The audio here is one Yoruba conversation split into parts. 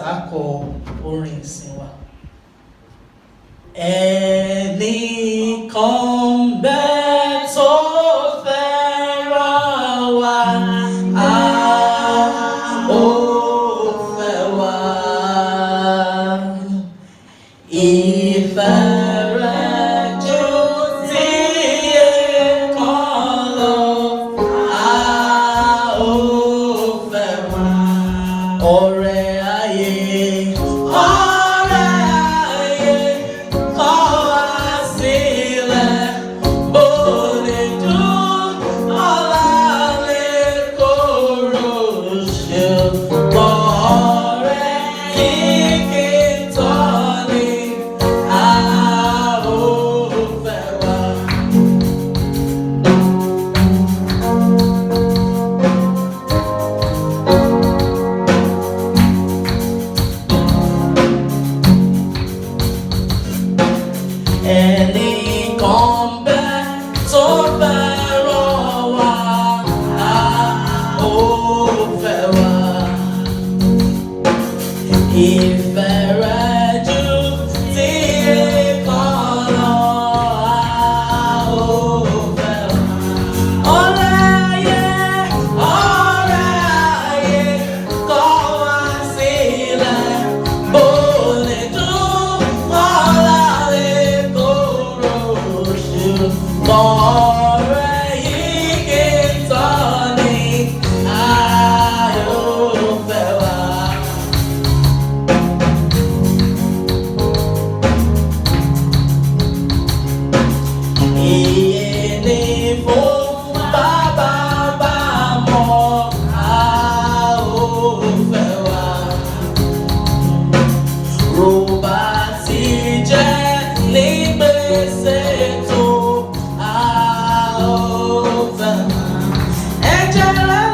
tá a kọ orin ìsìn wa. Ẹnìkan bẹ́ẹ̀ tó fẹ́ràn wa, ó fẹ́ wa. Ìfẹ́ rẹ̀ jù tí èèkàn lọ, ó fẹ́ wa. Ọ̀rẹ́ ayé, kọ̀ wá sílẹ̀, bó lè dùn ọ̀la lè korò, ṣùgbọ́n ọ̀rẹ́ yìí kì í tán ni, ó fẹ́ wa. Ẹnìkan bẹ́ẹ̀ tó fẹ́ràn wa, ó fẹ́ wa. Ìfẹ́ rẹ̀ jù tí èèkàn lọ, ó fẹ́ wa. Ọ̀rẹ́ ayé, kọ̀ wá sílẹ̀, bó lè dùn ọ̀la lè korò, ṣùgbọ́n ọ̀rẹ́ yìí kì í tán ni, ó fẹ́ wa. Iye ni fún bàbá bá mọ̀, ó fẹ́ wa. Ròbá ti jẹ́ ní gbèsè tó, ó fẹ́ wa. Ẹ̀jẹ̀ rẹ̀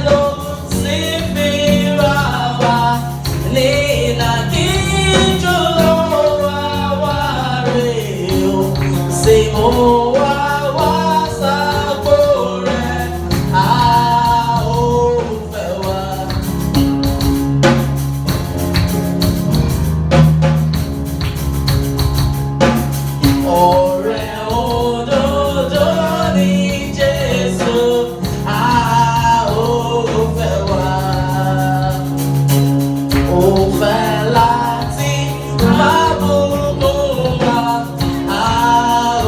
ló sì fi rà wá, ní ìnàkíjù ló wá wá rè o. Ṣé mo wá sábò rẹ̀, ó fẹ́ wa. Ọ̀rẹ́ òdodo ni Jésù, ó fẹ́ wa. Ó fẹ́ láti máa bùkún wa,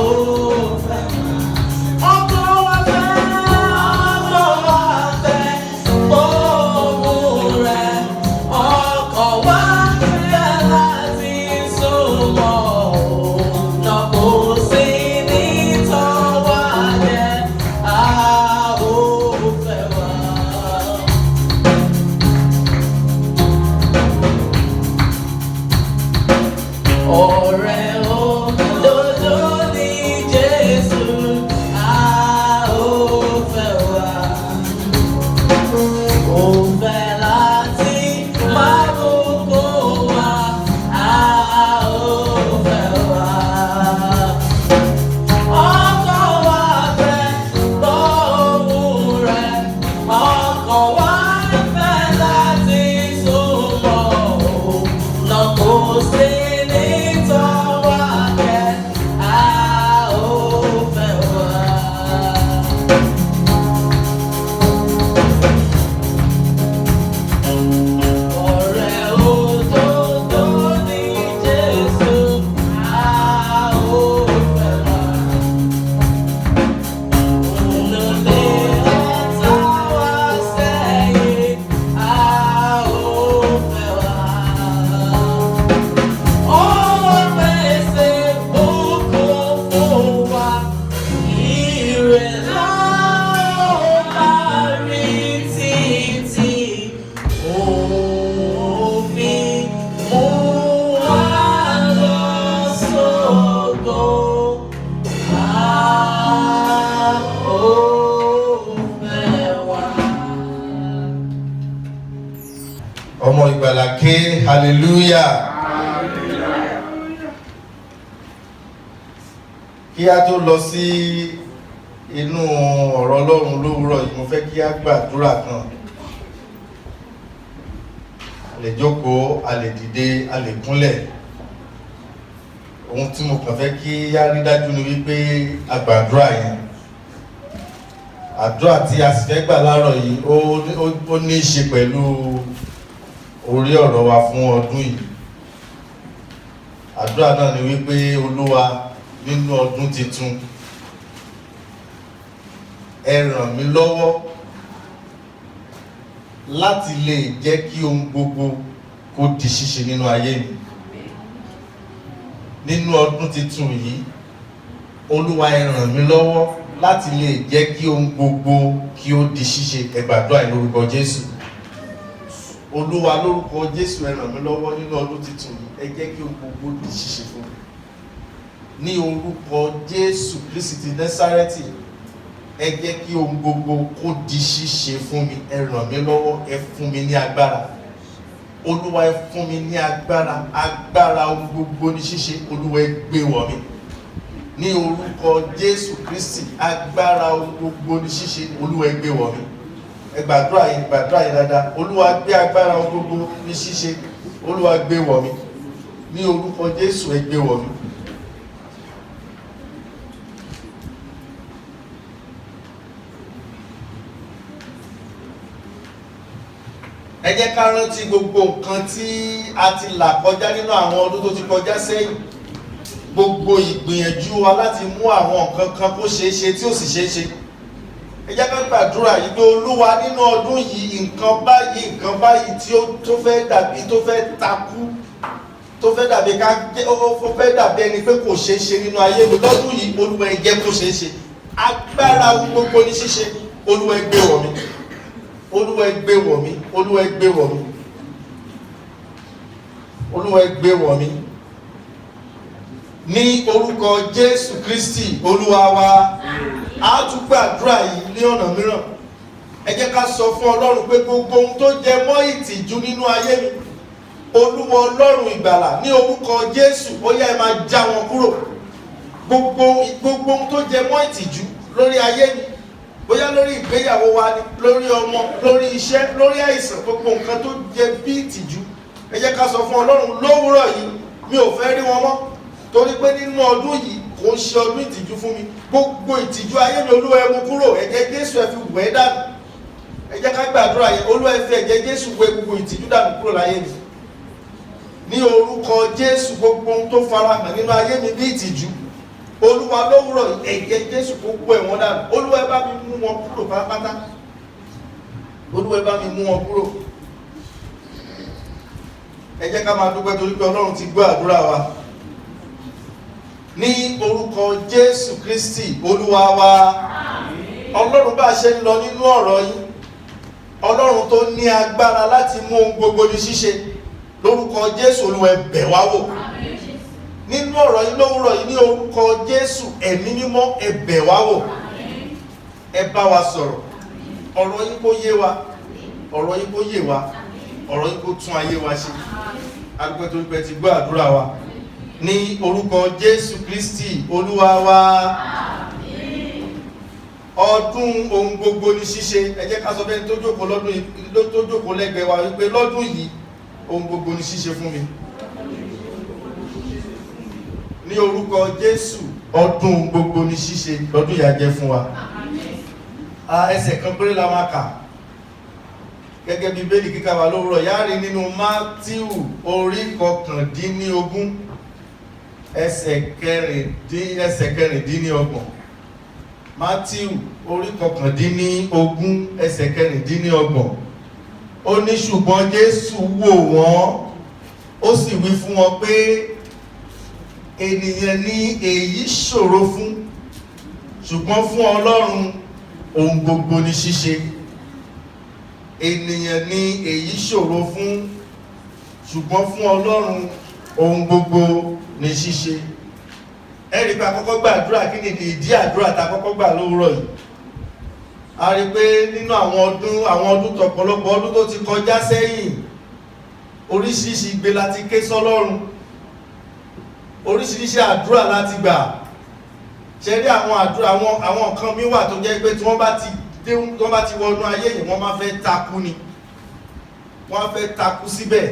ó fẹ́ wa. Ọkàn wa fẹ́ gbóhùn rẹ̀, ọkàn wa fẹ́ láti súnmọ́ òun, náà kò sí ní tàn wá jẹ, ó fẹ́ wa. Ọ̀rẹ́ òdodo ni Jésù, ó fẹ́ wa. Ó fẹ́ láti máa bùkún wa, ó fẹ́ wa. Ọkàn wa fẹ́ gbóhùn rẹ̀, ọkàn wa fẹ́ láti súnmọ́ òun, náà kò sí ní tàn wá jẹ, ó fẹ́ wa. Ọ̀rẹ́ òdodo ni Jésù, ó fẹ́ wa. Òun ló lè ọ̀tá wa sẹ́yìn, ó fẹ́ wa. Ó pèsè bùkún fún wa, ire la ó máa rí títí, ó fi mú wa lọ sógo, ó fẹ́ wa. Ọmọ ìgbàlà ké hallelujah. Kí a tó lọ sí inú ọ̀rọ̀ Ọlọ́run lówùúrọ̀ yìí, mo fẹ́ kí a gbàdúrà kan. lè jókòó, a lè dìde, a lè kúnlẹ̀. Ohun tí mo kàn fẹ́ kí á rí dájú ni wípé a gbàdúrà yìí. Àdúrà tí a sì fẹ́ gbà láàárọ̀ yìí ó ní í ṣe pẹ̀lú orí ọ̀rọ̀ wa fún ọdún yìí. Àdúrà náà ni wípé Olúwa nínú ọdún tuntun ẹ ràn mí lọ́wọ́ láti lè jẹ́ kí ohun gbogbo kó di ṣíṣe nínú ayé mi. Nínú ọdún tuntun yìí, Olúwa ẹ ràn mí lọ́wọ́ láti lè jẹ́ kí ohun gbogbo kí ó di ṣíṣe. Ẹ gbàdúrà yìí lórúkọ Jésù. Olúwa lórúkọ Jésù ẹ ràn mí lọ́wọ́ nínú ọdún tuntun yìí, ẹ jẹ́ kí ohun gbogbo di ṣíṣe fún mi. Ní orúkọ Jésù Kristi ti Násárẹ́tì, ẹ jẹ́ kí ohun gbogbo kó di ṣíṣe fún mi. Ẹ ràn mí lọ́wọ́, ẹ fún mi ní agbára. Olúwa ẹ fún mi ní agbára, agbára ohun gbogbo ní ṣíṣe. Olúwa ẹ gbé wọ̀ mí. Ní orúkọ Jésù Kristi, agbára ohun gbogbo ní ṣíṣe. Olúwa ẹ gbé wọ̀ mí. Ẹ gbàdúrà yìí dáadáa. Olúwa gbé agbára ohun gbogbo ní ṣíṣe. Olúwa gbé wọ̀ mí. Ní orúkọ Jésù ẹ gbé wọ̀ mí. Ẹ jẹ́ ká rántí gbogbo nǹkan tí a ti là kọjá nínú àwọn ọdún tó ti kọjá sẹ́yìn. Gbogbo ìgbìyànjú wa láti mú àwọn nǹkan kan kó ṣeé ṣe tí ó sì ṣeé ṣe. Ẹ jẹ́ ká gbàdúrà yìí pé Olúwa nínú ọdún yìí nǹkan báyìí tí ó fẹ́ dàbí tó fẹ́ takú, tó fẹ́ dàbí ó fẹ́ dàbí ẹni pé kò ṣeé ṣe nínú ayé mi lọ́dún yìí. Olúwa ẹ jẹ́ kó ṣeé ṣe. Agbára ohun gbogbo ní ṣíṣe. Olúwa ẹ gbé wọ̀ mí. Olúwa ẹ gbé wọ̀ mí. Olúwa ẹ gbé wọ̀ mí. Olúwa ẹ gbé wọ̀ mí. Ní orúkọ Jésù Kristi Olúwa wa. A tún gbàdúrà yìí ní ọ̀nà mìíràn. Ẹ jẹ́ ká sọ fún Ọlọ́run pé gbogbo ohun tó jẹ mọ́ ìtìjú nínú ayé mi, Olúwa Ọlọ́run ìgbàlà, ní orúkọ Jésù ó yá ẹ máa já wọn kúrò. Gbogbo ohun tó jẹ mọ́ ìtìjú lórí ayé mi, bóyá lórí ìgbéyàwó wa ni, lórí ọmọ, lórí iṣẹ́, lórí àìsàn, gbogbo nǹkan tó jẹ bí ìtìjú, ẹ jẹ́ ká sọ fún Ọlọ́run lówùúrọ̀ yìí, mi ò fẹ́ rí wọn mọ́, torí pé nínú ọdún yìí kò ń ṣe ọdún ìtìjú fún mi. Gbogbo ìtìjú ayé mi Olúwa ẹ mú kúrò. Ẹ̀jẹ̀ Jésù ẹ fi wẹ̀ dànù. Ẹ jẹ́ ká gbàdúrà yẹn. Olúwa ẹ fi ẹ̀jẹ̀ Jésù wẹ̀ gbogbo ìtìjú dànù kúrò láyé mi. Ní orúkọ Jésù, gbogbo ohun tó farahàn nínú ayé mi bí ìtìjú, Olúwa lówùúrọ̀ ẹ̀jẹ̀ Jésù kó wẹ̀ wọ́n dànù. Olúwa ẹ bá mi mú wọn kúrò pátápátá. Olúwa ẹ bá mi mú wọn kúrò. Ẹ jẹ́ ká máa dúpẹ́ torí pé Ọlọ́run ti gbọ́ àdúrà wa. Ní orúkọ Jésù Kristi Olúwa wa. Ọlọ́run bá ṣe ń lọ nínú ọ̀rọ̀ yìí, Ọlọ́run tó ní agbára láti mú ohun gbogbo ní ṣíṣe, lórúkọ Jésù Olúwa ẹ bẹ̀ wá wò. Nínú ọ̀rọ̀ yìí lówùúrọ̀ yìí, ní orúkọ Jésù ẹ̀mí mímọ́ ẹ bẹ̀ wá wò. Ẹ bá wa sọ̀rọ̀. Ọ̀rọ̀ yìí kó yé wa. Ọ̀rọ̀ yìí kó yé wa. Ọ̀rọ̀ yìí kó tún ayé wa ṣe. Adúpẹ́ tó gbẹ ti gbọ́ àdúrà wa. Ní orúkọ Jésù Kristi Olúwa wa. Ọdún ohun gbogbo ní ṣíṣe. Ẹ jẹ́ ká sọ bẹ́ẹ̀ tó jókòó lọ́dún yìí, tó jókòó lẹ́gbẹ̀ẹ́ wa wípé lọ́dún yìí ohun gbogbo ní ṣíṣe fún mi. Ní orúkọ Jésù, ọdún ohun gbogbo ní ṣíṣe lọ́dún yìí á jẹ́ fún wa. Ẹsẹ̀ kan péré la máa kà. Gẹ́gẹ́ bí Bíbélì kíkà wa lówùúrọ̀, yá rí nínú Mátíù orí 19 ẹsẹ̀ kẹrìndínlọ́gbọ̀n. Mátíù orí 19 ẹsẹ̀ kẹrìndínlọ́gbọ̀n. Ó ní ṣùgbọ́n Jésù wò wọ́n, ó sì wí fún wọn pé ènìyàn ní èyí ṣòro fún, ṣùgbọ́n fún Ọlọ́run ohun gbogbo ní ṣíṣe. Ènìyàn ní èyí ṣòro fún, ṣùgbọ́n fún Ọlọ́run ohun gbogbo ní ṣíṣe. Ẹ rí pé àkọ́kọ́ gbàdúrà, kí ni ìdí àdúrà tá kọ́kọ́ gbà lówùúrọ̀ yìí? A rí pé nínú àwọn ọdún tọ̀pọ̀lọpọ̀ ọdún tó ti kọjá sẹ́yìn, oríṣiríṣi igbe láti ké sọ́lọ́run, oríṣiríṣi àdúrà láti gbà. Ṣé rí àwọn àdúrà, àwọn nǹkan mi wà tó jẹ́ pé tí wọ́n bá ti wọnú ayé yìí wọ́n máa fẹ́ takú ni. wọ́n fẹ́ takú síbẹ̀,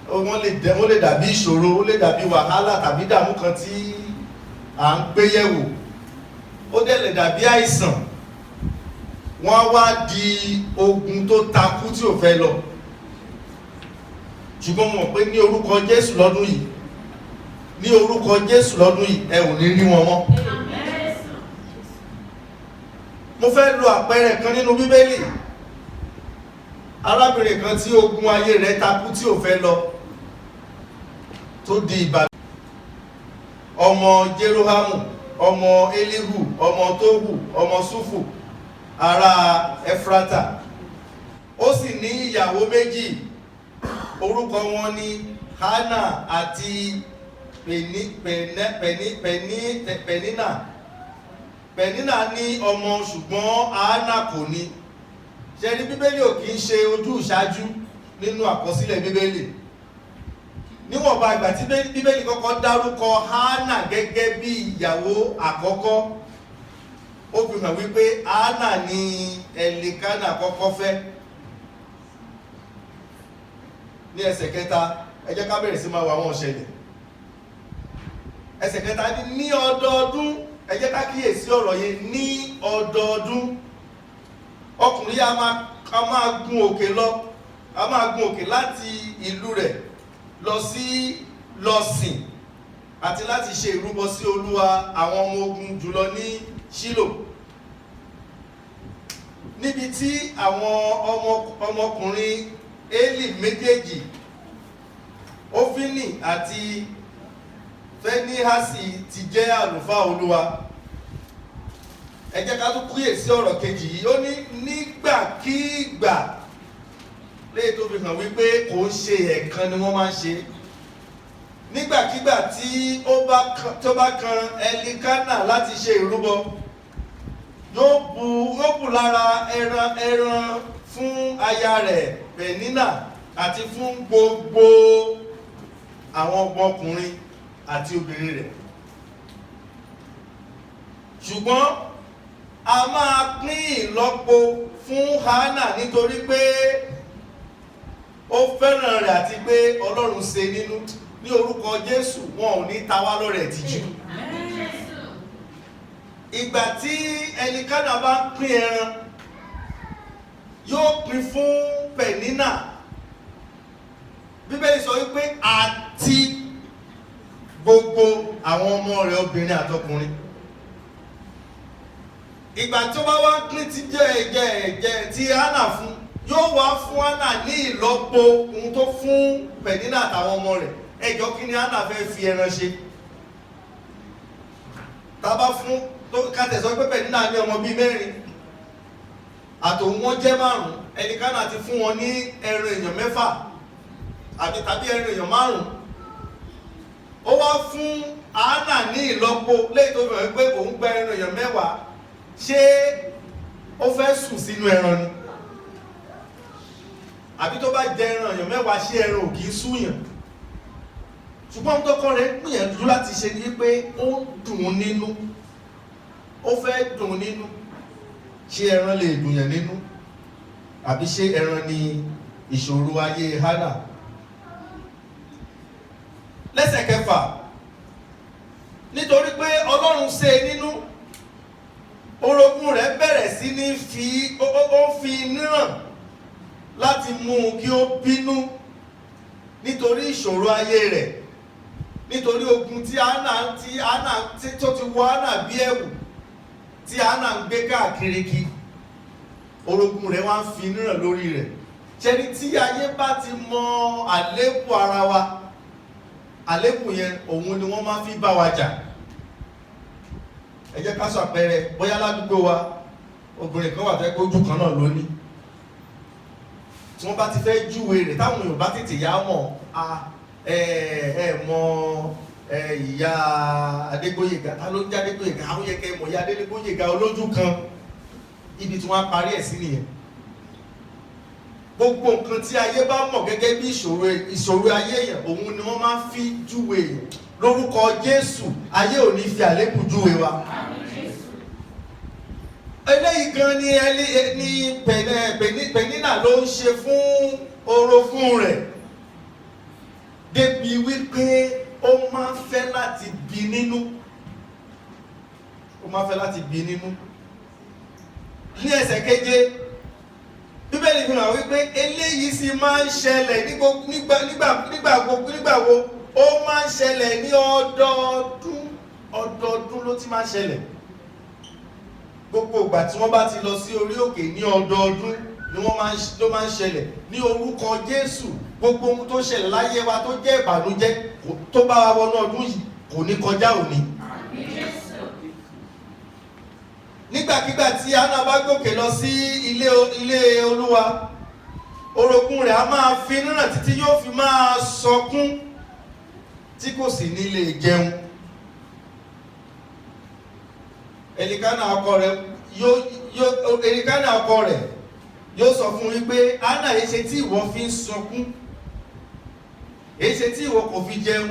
wọ́n lè dàbí ìṣòro, ó lè dàbí wàhálà tàbí dààmú kan tí à ń gbé yẹ̀wò, ó dẹ̀ lè dàbí àìsàn, wọ́n wá di ogun tó takú tí ò fẹ́ lọ. Ṣùgbọ́n mo mọ̀ pé ní orúkọ Jésù lọ́dún yìí, ní orúkọ Jésù lọ́dún yìí, ẹ ò ní rí wọn mọ́. Mo fẹ́ lo àpẹẹrẹ kan nínú Bíbélì. Arábìnrin kan tí ogun ayé rẹ̀ takú tí ò fẹ́ lọ, tó di ìbàdàn, ọmọ Jerohamu, ọmọ Elihu, ọmọ Tohu, ọmọ Sufu, ará Efrata. Ó sì ní ìyàwó méjì, orúkọ wọn ni Hánà àti Pẹ̀nínà. Pẹ̀nínà ní ọmọ ṣùgbọ́n Hánà kò ní. Ṣé ní Bíbélì ò kìí ṣe ojú ìṣáájú nínú àkọsílẹ̀ Bíbélì. Níwọ̀nba ìgbà tí Bíbélì kọ́kọ́ dárúkọ Hánà gẹ́gẹ́ bí ìyàwó àkọ́kọ́, ó fi hàn wípé Hánà ni Ẹlikánà kọ́kọ́ fẹ́. Ní ẹsẹ̀ kẹta, ẹ jẹ́ ká bẹ̀rẹ̀ sí máa wá wọn ṣẹlẹ̀. Ẹsẹ̀ kẹta ní ọdọọdún, ẹ jẹ́ ká kíyèsí ọ̀rọ̀ yẹn, ní ọdọọdún ọkùnrin a máa gun òkè lọ, a máa gun òkè láti ìlú rẹ̀ lọ sìn àti láti ṣe ìrúbọ sí Olúwa àwọn ọmọ ogun jùlọ ní Ṣílò, níbi tí àwọn ọmọkùnrin Élì méjèèjì, Ófínì àti Fẹ́níhásì ti jẹ́ àlùfáà Olúwa. Ẹ jẹ́ ká tún kíyèsí ọ̀rọ̀ kejì yìí, ó ní nígbàkígbà, léyìí tó fi hàn wípé kò ń ṣe ẹ̀kan ni wọ́n máa ń ṣe. Nígbàkígbà tí ó bá kan Ẹlikánà láti ṣe ìrúbọ, yóò bù lára ẹran fún aya rẹ̀ Pẹ̀nínà àti fún gbogbo àwọn ọmọkùnrin àti obìnrin rẹ̀. Ṣùgbọ́n a máa pín ìlọ́po fún Hánà nítorí pé ó fẹ́ràn rẹ̀ àti pé Ọlọ́run ṣe nínú. Ní orúkọ Jésù, wọn ò ní ta wá lọ́rẹ ìtìjú. Ìgbà tí Ẹlikánà bá pín ẹran, yóò pín fún Pẹ̀nínà. Bíbélì sọ wípé àti gbogbo àwọn ọmọ rẹ̀ obìnrin àtọkùnrin. Ìgbà tí ó bá wá pín ti jẹ́ ti Hánà fún, yóò wá fún Hánà ní ìlọ́po ohun tó fún Pẹ̀nínà àtàwọn ọmọ rẹ̀. Ẹjọ́ kí ni Hánà fẹ́ fi ẹran ṣe? Tàbá fún kátẹ̀ sọ pé Pẹ̀nínà ní ọmọ bíi 4, àtòun wọn jẹ́ 5, Ẹlikánà ti fún wọn ní ẹran èèyàn 6 tàbí ẹran èèyàn 5. Ó wá fún Hánà ní ìlọ́po, léyìí tó fi hàn pé òun gba ẹran èèyàn 10. Ṣé ó fẹ́ sùn sínú ẹran ni? Àbí tó bá jẹ ẹran èèyàn 10, ṣé ẹran ò kì í súyàn? Ṣùgbọ́n tó kọ́ rẹ̀ gbìyànjú láti ṣe ní pé ó dùn nínú, ó fẹ́ dùn nínú. Ṣé ẹran lè dùnyàn nínú? Àbí ṣé ẹran ni ìṣòro ayé Hánà? Lẹ́sẹ̀ kẹfà, nítorí pé Ọlọ́run ṣe nínú, orogún rẹ̀ bẹ̀rẹ̀ sí ní fi níran láti mú kí ó bínú nítorí ìṣòro ayé rẹ̀, nítorí ogun tí Hánà tó ti wọ Hánà bí ẹ̀wù tí Hánà ń gbé káàkiri kí, orogún rẹ̀ wá ń fi níran lórí rẹ̀. Ṣẹ́ni tí ayé bá ti mọ àléébù ara wa, àléébù yẹn òun ni wọ́n máa fi bá wa jà. Ẹ jẹ́ ká sọ àpẹẹrẹ, bóyá ládùúgbò wa obìnrin kan wà tẹ́ pé ojú kan náà lóní. Tí wọ́n bá ti fẹ́ júwe rẹ̀, táwọn Yorùbá tètè yá mọ̀, mọ ìyá Adégbóyèga, ta ló ń jẹ́ Adégbóyèga? Àwọn yẹ kẹ́ mọ̀ ìyá Adégbóyèga olójú kan. Ibi tí wọ́n á parí ẹ̀ sí nìyẹn. Gbogbo nǹkan tí ayé bá mọ̀ gẹ́gẹ́ bí ìṣòro ayé èèyàn, òun ni wọ́n máa ń fi júwe èèyàn. Lórúkọ Jésù, ayé ò ní fi àléébù júwe wa. Eléyìí gan ni Pẹ̀nínà ló ń ṣe fún orogún rẹ̀ débi wípé ó máa ń fẹ́ láti bí nínú. Ó máa ń fẹ́ láti bí nínú. Ní ẹsẹ̀ keje, Bíbélì fi hàn wípé eléyìí sì máa ń ṣẹlẹ̀ nígbà wo ó máa ń ṣẹlẹ̀ ní ọdọọdún ló ti máa ń ṣẹlẹ̀. Gbogbo ìgbà tí wọ́n bá ti lọ sí orí òkè ní ọdọọdún ni ló máa ń ṣẹlẹ̀. Ní orúkọ Jésù, gbogbo ohun tó ṣẹlẹ̀ láyé wa tó jẹ́ ìbànújẹ́ tó bá wa wọnú ọdún yìí kò ní kọjá òní. Nígbàkígbà tí Hánà bá gòkè lọ sí ilé Olúwa, orogún rẹ̀ a máa fi níràn títí yóò fi máa sọkún tí kò sì ní lè jẹun. Elikana ọkọ rẹ̀ yóò sọ fún wípé Hánà, èṣe tí ìwọ fi ń sọkún, èṣe tí ìwọ kò fi jẹun,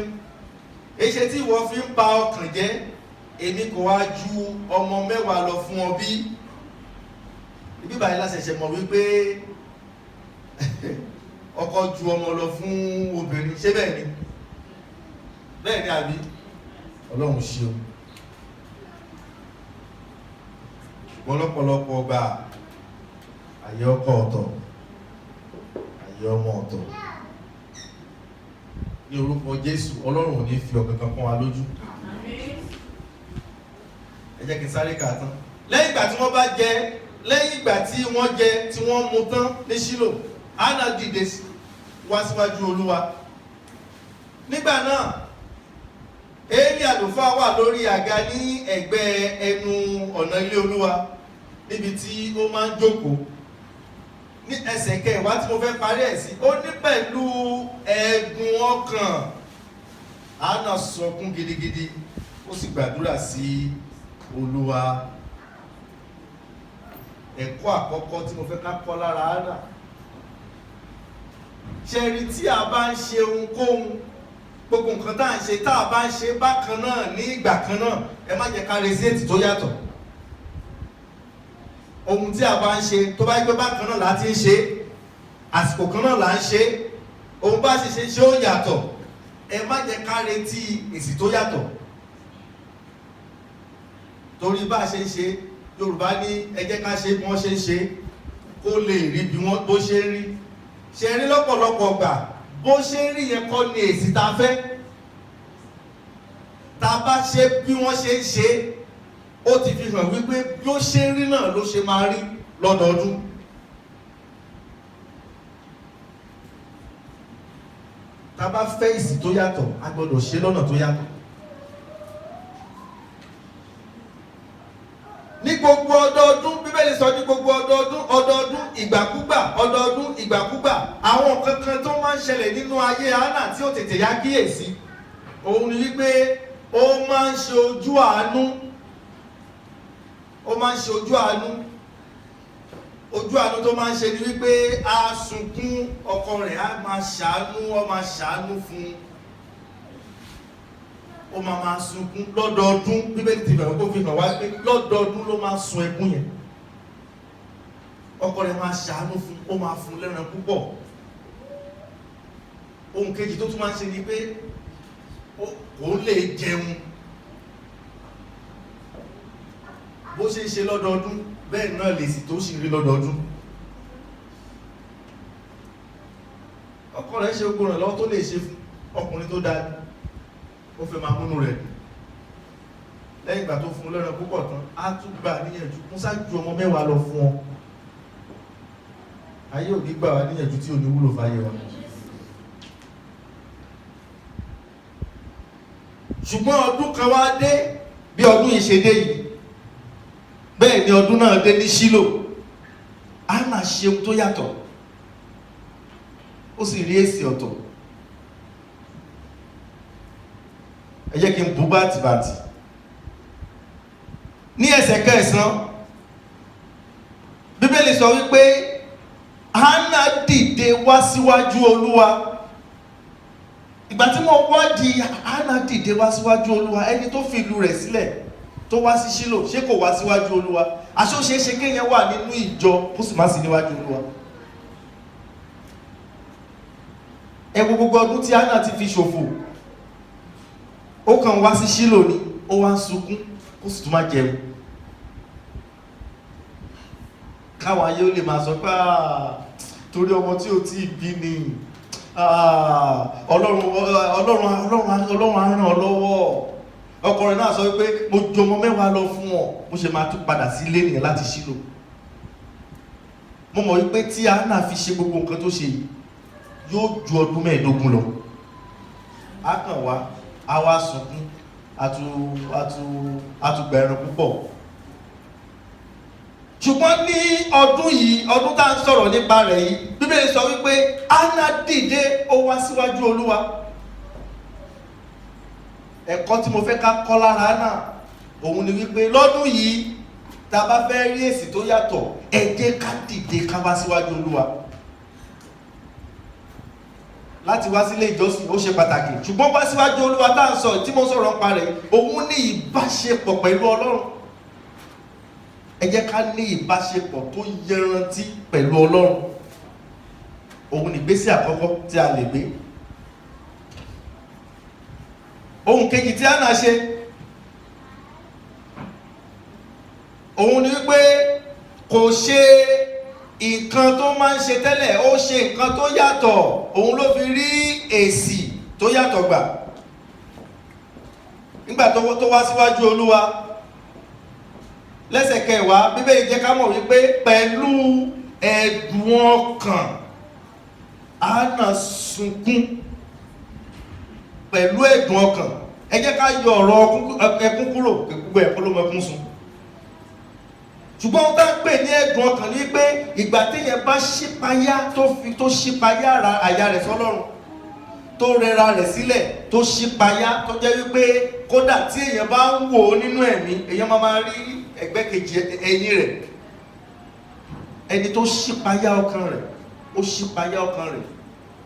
èṣe tí ìwọ fi ń ba ọkàn jẹ́, èmi kò wá ju ọmọ 10 lọ fún ọ bí? Ibi báyìí láṣẹ̀ṣẹ̀ mọ̀ wípé ọkọ ju ọmọ lọ fún obìnrin, ṣé bẹ́ẹ̀ ni? Bẹ́ẹ̀ ni àbí? Ọlọ́run ṣeun. Ṣùgbọ́n lọ́pọ̀lọpọ̀ ọgbà àyè ọkọ ọ̀tọ̀, àyè ọmọ ọ̀tọ̀. Ní orúkọ Jésù, Ọlọ́run ò ní fi ọ̀kankan pọ́n wa lójú. Ẹ jẹ́ kí n sáré kà tán. Lẹ́yìn ìgbà tí wọ́n bá jẹ, lẹ́yìn ìgbà tí wọ́n jẹ tí wọ́n mu tán ní Ṣílò, Hánà dìde wá síwájú Olúwa. Nígbà náà, Élì àlùfáà wà lórí àga ní ẹ̀gbẹ́ ẹnu ọ̀nà ilé Olúwa níbi tí ó máa ń jókòó. Ní ẹsẹ̀ kẹwàá tí mo fẹ́ parí ẹ̀ sí, ó ní pẹ̀lú ẹ̀gùn ọkàn Hánà sọkún gidigidi, ó sì gbàdúrà sí Olúwa. Ẹ̀kọ́ àkọ́kọ́ tí mo fẹ́ ká kọ́ lára Hánà. Ṣẹ̀rí tí a bá ń ṣe ohunkóhun, gbogbo nǹkan tá à ń ṣe, tá a bá ń ṣe bákan náà ní ìgbà kan náà, ẹ má jẹ́ ká resist tó yàtọ̀. Ohun tí a bá ń ṣe tó bá gbé bákan náà láti ń ṣe, àsìkò kan náà là ń ṣe, ohun bá ṣe ṣe ó yàtọ̀, ẹ má jẹ́ ká retí èsì tó yàtọ̀. Torí bá ṣe ń ṣe, Yorùbá ní ẹ jẹ́ ká ṣe bí wọ́n ṣe ń ṣe kó lè rí bí wọ́n bó ṣe ń rí. Ṣe rí lọ́pọ̀lọpọ̀ gbà bó ṣe ń rí yẹn kọ́ ni èsì tá a fẹ́. Tá a bá ṣe bí wọ́n ṣe ń ṣe, ó ti fi hàn wípé bí ó ṣe ń rí náà ló ṣe máa rí lọ́dọọdún. Tá a bá fẹ́ èsì tó yàtọ̀, a gbọ́dọ̀ ṣe lọ́nà tó yàtọ̀. Ní gbogbo ọdọọdún, Bíbélì sọ ní gbogbo ọdọọdún ìgbàkúgbà, àwọn kankan tó máa ń ṣẹlẹ̀ nínú ayé Hánà tí ó tètè yá kíyèsí, òun ni wípé ó máa ń ṣe ojú àánú. Ó máa ń ṣe ojú àánú. Ojú àánú tó máa ń ṣe ni wípé a sunkún, ọkọ rẹ̀ á máa ṣàánú, ó máa ṣàánú fún un. Ó máa sunkún lọ́dọọdún. Bíbélì ti bẹ̀rẹ̀ kó fi hàn wá pé lọ́dọọdún ló máa sun ẹkún yẹn. Ọkọ rẹ̀ máa ṣàánú fún, ó máa fún lẹ́ran púpọ̀. Ohun kejì tó tún máa ń ṣe ni pé ó lè jẹun. Bó ṣe ń ṣe lọ́dọọdún, bẹ́ẹ̀ náà lè sì tó ṣì rí lọ́dọọdún. Ọkọ rẹ̀ ṣe ogun rẹ̀ lọ́wọ́ tó lè ṣe fún ọkùnrin tó dáa. Ó fẹ́ máa múnú rẹ̀. Lẹ́yìn ìgbà tó fún un lẹ́ran púpọ̀ tán, á tún gbà níyànjú kún sáájú ọmọ 10 lọ fún ọ. Ayé ò ní gbà wá níyànjú tí ò ní wúlò fáyé wa. Ṣùgbọ́n ọdún kan wá dé bí ọdún yìí ṣe dé yìí. Bẹ́ẹ̀ ni ọdún náà dé ní Ṣílò. Hánà ṣe ohun tó yàtọ̀. Ó sì rí èsì ọ̀tọ̀. Ẹ jẹ́ kí n bú bàtìbàtì. Ní ẹsẹ̀ 9, Bíbélì sọ wípé Hánà dìde wá síwájú Olúwa. Ìgbà tí mo wádìí Hánà dìde wá síwájú Olúwa, ẹni tó fi ìlú rẹ̀ sílẹ̀ tó wá sí Ṣílò, ṣé kò wá síwájú Olúwa? Àṣé ó ṣeé ṣe kéèyàn wà nínú ìjọ kó sì má sí níwájú Olúwa. ẹ wo gbogbo ọdún tí Hánà ti fi ṣòfò, ó kàn wá sí Ṣílò ni, ó wá ń sunkún, ó sì tún máa jẹun. Káwọn ayé ó lè máa sọ pé torí ọmọ tí ó ti bí ni Ọlọ́run á ràn ọ́ lọ́wọ́. Ọkọ rẹ̀ náà sọ pé mo ju ọmọ 10 lọ fún ọ, mo ṣe máa tún padà sí ilé nìyẹn láti Ṣílò. Mo mọ̀ wípé tí Hánà fi ṣe gbogbo nǹkan tó ṣe yìí yóò ju ọdún 15 lọ. A kàn wá, a wá sunkún, àtúgbẹ̀rún púpọ̀. Ṣùgbọ́n ní ọdún yìí, ọdún tá ń sọ̀rọ̀ nípa rẹ̀ yìí, Bíbélì sọ wípé Hánà dìde, ó wá síwájú Olúwa. Ẹ̀kọ́ tí mo fẹ́ ká kọ́ lára Hánà òun ni wípé lọ́dún yìí tá bá fẹ́ rí èsì tó yàtọ̀, ẹ jẹ́ ká dìde ká wá síwájú Olúwa. Láti wá sílé ìjọsìn ó ṣe pàtàkì, ṣùgbọ́n wá síwájú Olúwa tá ń sọ, tí mo sọ̀rọ̀ nípa rẹ̀, òun ní ìbáṣepọ̀ pẹ̀lú Ọlọ́run. Ẹ jẹ́ ká ní ìbáṣepọ̀ tó yẹrantí pẹ̀lú Ọlọ́run. Òun ìgbésẹ̀ àkọ́kọ́ tí a lè gbé. Ohun kejì tí Hánà ṣe, òun ni wípé kò ṣe nǹkan tó máa ń ṣe tẹ́lẹ̀, ó ṣe nǹkan tó yàtọ̀, òun ló fi rí èsì tó yàtọ̀ gbà. Nígbà tó wá síwájú Olúwa, lẹ́sẹ̀ kẹwàá, Bíbélì jẹ́ ká mọ̀ wípé pẹ̀lú ẹ̀dùn ọkàn Hánà sunkún. Pẹ̀lú ẹ̀dùn ọkàn. Ẹ jẹ́ ká yọ ọ̀rọ̀ ẹkún kúrò, gbogbo ẹ̀kọ́ ló mẹ́kún sun. Ṣùgbọ́n ó tá ń pè ní ẹ̀dùn ọkàn ní pé ìgbà téèyàn bá ṣípayá, tó ṣípayá àyà rẹ̀ sọ́lọ́run, tó rẹra rẹ̀ sílẹ̀, tó ṣípayá, tó jẹ́ wípé kódà tí èèyàn bá ń wò ó nínú ẹ̀mí, èèyàn máa rí ẹgbẹ́ kejì ẹ̀yìn rẹ̀. Ẹni tó ṣípayá ọkàn rẹ̀, ó ṣípayá ọkàn rẹ̀,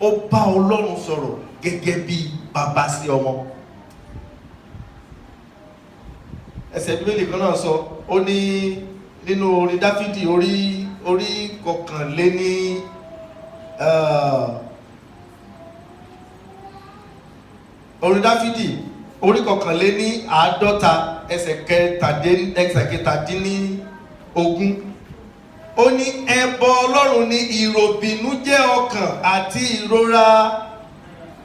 ó bá Ọlọ́run sọ̀rọ̀ gẹ́gẹ́ bí bàbá sí ọmọ. Ẹsẹ̀ Bíbélì kan náà sọ, ó ní nínú orin Dáfídì orí kọkànléní orin Dáfídì orí kọkànléní 50 ẹsẹ̀ kẹtàdínlógún. Ó ní ẹbọ Ọlọ́run ni ìròbìnújẹ́ ọkàn àti ìrora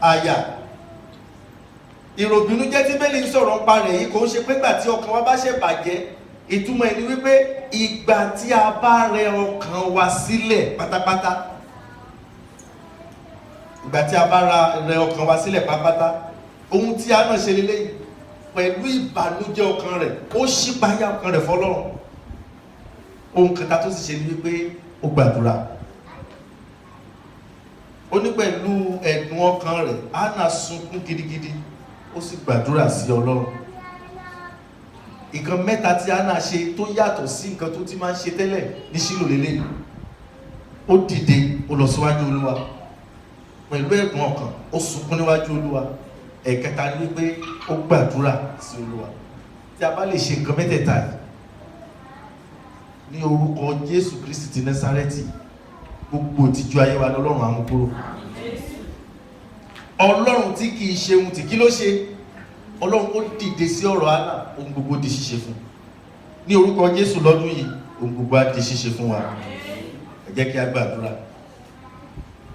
àyà. Ìròbìnújẹ́ tí Bíbélì ń sọ̀rọ̀ ń pa rẹ̀ yìí kò ń ṣe pé ìgbà tí ọkàn wa bá ṣe bàjẹ́. Ìtumọ̀ ẹni wípé ìgbà tí a bá rẹ ọkàn wa sílẹ̀ pátápátá. Ìgbà tí a bá rẹ ọkàn wa sílẹ̀ pátápátá. Ohun tí Hánà ṣe lélẹ́yìí, pẹ̀lú ìbànújẹ́ ọkàn rẹ̀, ó ṣípayá ọkàn rẹ̀ fọ́lọ́run. Ohun kẹta tó sì ṣe ni wípé ó gbàdúrà. Ó ní pẹ̀lú ẹ̀dùn ọkàn rẹ̀, Hánà sunkún gidigidi, ó sì gbàdúrà sí Ọlọ́run. Nǹkan mẹ́ta tí Hánà ṣe tó yàtọ̀ sí nǹkan tó ti máa ń ṣe tẹ́lẹ̀ ní Ṣílò lélẹ̀. Ó dìde, ó lọ síwájú Olúwa. Pẹ̀lú ẹ̀dùn ọkàn, ó sunkún níwájú Olúwa. Ẹ̀kẹta ni wípé ó gbàdúrà sí Olúwa. Tí a bá lè ṣe nǹkan mẹ́tẹ̀ẹ̀ta yìí, ní orúkọ Jésù Kristi ti Násárẹ́tì, gbogbo ìtìjú ayé wa lọ́lọ́run á mú kúrò. Ọlọ́run tí kìí ṣe ohun tí kí ló ṣe? Ọlọ́run ó dìde sí ọ̀rọ̀ Hánà, ohun gbogbo di ṣíṣe fún. Ní orúkọ Jésù lọ́dún yìí, ohun gbogbo á di ṣíṣe fún wa. Ẹ jẹ́ kí a gbàdúrà.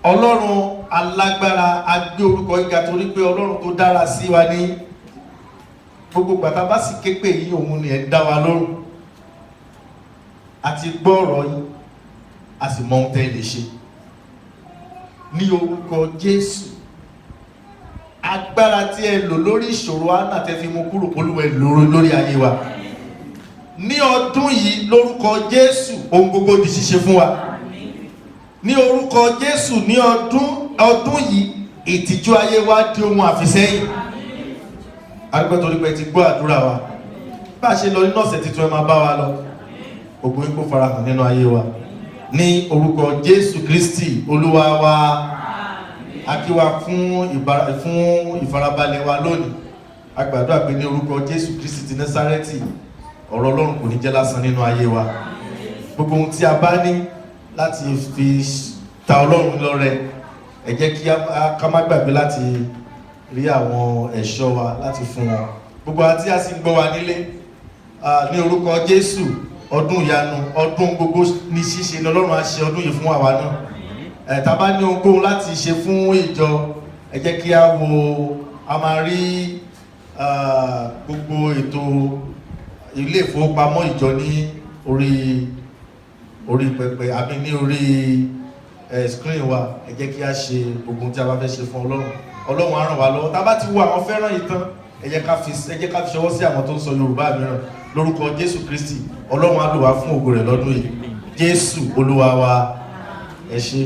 Ọlọ́run alágbára, a gbé orúkọ yín ga torí pé Ọlọ́run tó dára sí wa ní gbogbo gbàtà bá sì ké pè yín, òun ni ẹ̀ ń dá wa lóhùn. A ti gbọ́ ọ̀rọ̀ yín, a sì mọ ohun tẹ́ ẹ lè ṣe. Ní orúkọ Jésù, agbára tí ẹ lò lórí ìṣòro Hánà tẹ́ fi mú kúrò, Olúwa ẹ lò lórí ayé wa. Ní ọdún yìí, lórúkọ Jésù, ohun gbogbo di ṣíṣe fún wa. Ní orúkọ Jésù, ní ọdún yìí, ìtìjú ayé wa di ohun àfisẹ́yìn. Àdúgbò torí pé ti gbọ́ àdúrà wa. Bá a ṣe lọ nínú ọ̀sẹ̀ tuntun, ẹ máa bá wa lọ. Ògo yín kó farahàn nínú ayé wa. Ní orúkọ Jésù Kristi Olúwa wa. A kí wa fún ìfarabalẹ̀ wa lónìí. A gbàdúrà pé ní orúkọ Jésù Kristi ti Násárẹ́tì, ọ̀rọ̀ Ọlọ́run kò ní jẹ́ lásán nínú ayé wa. Gbogbo ohun tí a bá ní láti fi ta Ọlọ́run lọ́rẹ, ẹ jẹ́ kí ká má gbàgbé láti rí àwọn ẹ̀ṣọ́ wa láti fún wọn. Gbogbo àti a sì ń gbọ́ wa nílé ní orúkọ Jésù, ọdún ìyanu, ọdún gbogbo ní ṣíṣe ní Ọlọ́run á ṣe ọdún yìí fún àwa náà. Tá bá ní ohunkóhun láti ṣe fún ìjọ, ẹ jẹ́ kí a máa rí gbogbo ètò ilé ìfowópamọ́ ìjọ ní orí pẹpẹ àbí ní orí screen wa. Ẹ jẹ́ kí a ṣe gbogbo tí a bá fẹ́ ṣe fún Ọlọ́run. Ọlọ́run á ràn wá lọ́wọ́. Tá bá ti wo àwọn fẹ́ràn yìí tán, ẹ jẹ́ ká fi ṣọwọ́ sí àwọn tó ń sọ Yorùbá mìíràn. Lórúkọ Jésù Kristi, Ọlọ́run á lò wá fún ògo rẹ̀ lọ́dún yìí. Jésù Olúwa wa, ẹ ṣé.